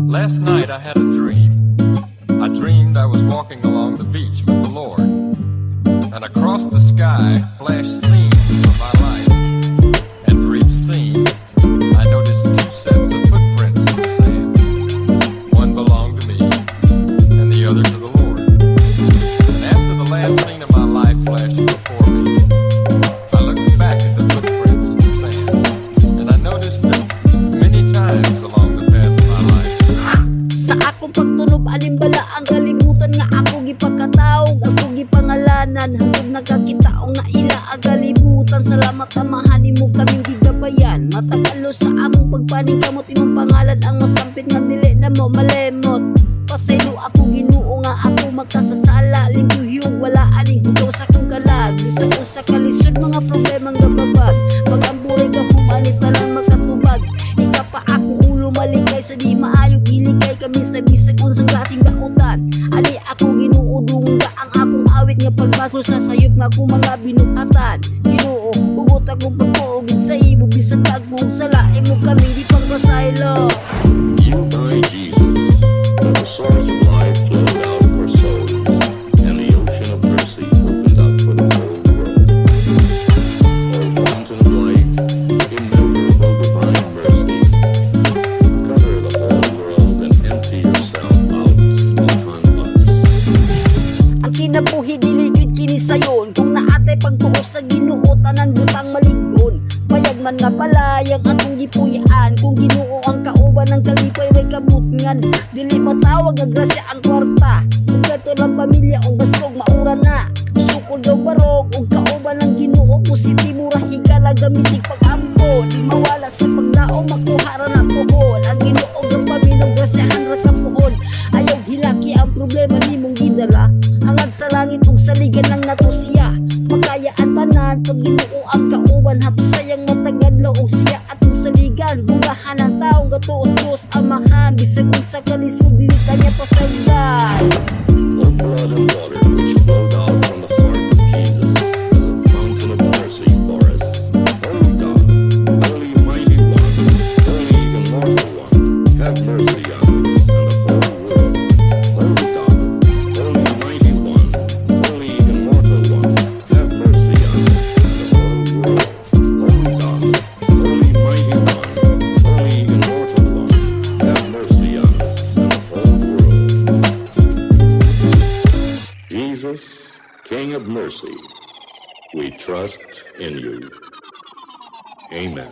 Last night I had a dream. I dreamed I was walking along the beach with the Lord, and across the sky flashed scenes of my life. And for each scene, I noticed two sets of footprints in the sand. One belonged to me, and the other to the Lord. And after the last scene of my life flashed before me, I looked back at the footprints in the sand, and I noticed that many times along the path of my life. Sa akong pagtunob alimbala ang kalibutan nga ako gipagkataog, ako gipangalanan hangtod nagkakitaong na ila ang kalibutan. Salamat amahan nimo kaming gigabayan, matagalo sa among pagpaning kamot imong pangalan ang masampit nga dili na mo malemot. Pasaylo ako Ginoo nga ako magkasasala, libyuhiyog wala aning hugaw sa akong kalag, bisag ko sa kalisod mga problemang gababag, magamburay ka humanit talang makatubag. Ika pa ako ulo malikay sa di maayong iligay kami sa bisag unsang klaseng dautan. Ali ako Ginoo dungga ang akong awit nga pagbaso sa sayop nga akong mga binuhatan. Ginoo ugot akong pagtuogin sa imo bisag tagmong sala imo kaming di pagpasaylo. You by Jesus, the source of life flowed out for souls, and the ocean of mercy opened up for the whole world. O fountain of life, immeasurable divine mercy, cover the whole world and empty yourself out upon us. Ang kinabuhi dili jud kini sayon, kung naatay pagtuo sa Ginoo tanan butang maliggon. Payag man nga palayag atong gipuyaan, kung Ginoo ang kauban ng kalipay way kabutingan. Dili matawag nga grasya ang kwarta, kung kato lang pamilya o basog maura na. Sukol daw barog og kauban ng Ginoo, positibo ra higala gamitig pag-ampo. Di mawala sa paglaom makuha ra na puhon, ang Ginoo ang paminog grasyahan ra kapuhon. Ayaw hilaki ang problema nimong gidala, hangad sa langit ug saligan lang nato siya. Makaya ang tanan pag Ginoo ang kauban, hapsayang matagadlaw og siya atong saligan. Bugahan ang taong gatuos Dios amahan, bisag sa kalisod dili kanya pasagdan. The blood and water which flowed out from the heart of Jesus as a fountain of mercy for us. Holy God, Holy Mighty One, Holy Immortal One, have mercy on us and the whole world. Holy God, Holy Mighty One, Holy Immortal One, have mercy on us and the whole world. Holy God, Holy Mighty One, Holy Immortal One, have mercy on us and the whole world. Jesus, King of mercy, we trust in you. Amen.